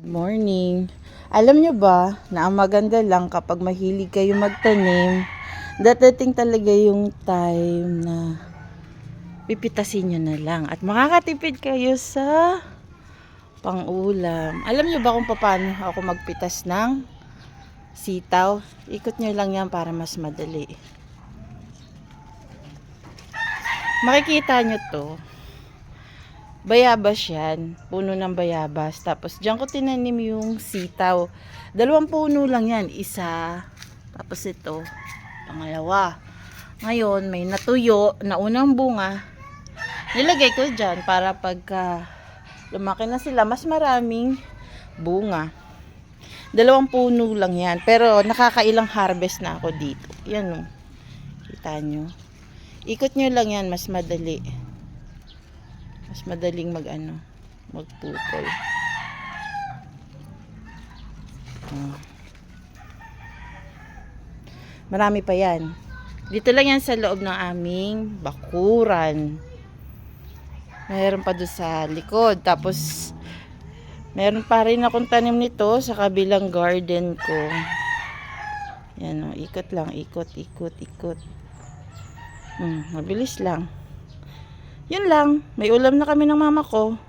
Good morning. Alam nyo ba na ang maganda lang kapag mahilig kayo magtanim, dadating talaga yung time na pipitasin nyo na lang at makakatipid kayo sa pang-ulam. Alam nyo ba kung paano ako magpitas ng sitaw? Ikot nyo lang yan para mas madali. Makikita nyo to. Bayabas yan, puno ng bayabas. Tapos diyan ko tinanim yung sitaw. 2 puno lang yan, isa. Tapos ito, pangalawa. Ngayon may natuyo na unang bunga. Nilagay ko dyan para pagka lumaki na sila, mas maraming bunga. 2 puno lang yan, pero nakakailang harvest na ako dito. Yan o, kita nyo. Ikot nyo lang yan, mas madali. Mas madaling magputol. Marami pa yan. Dito lang yan sa loob ng aming bakuran. Mayroon pa doon sa likod. Tapos, meron pa rin akong tanim nito sa kabilang garden ko. Yan o, ikot lang, ikot. Mabilis lang. Yun lang, may ulam na kami ng mama ko.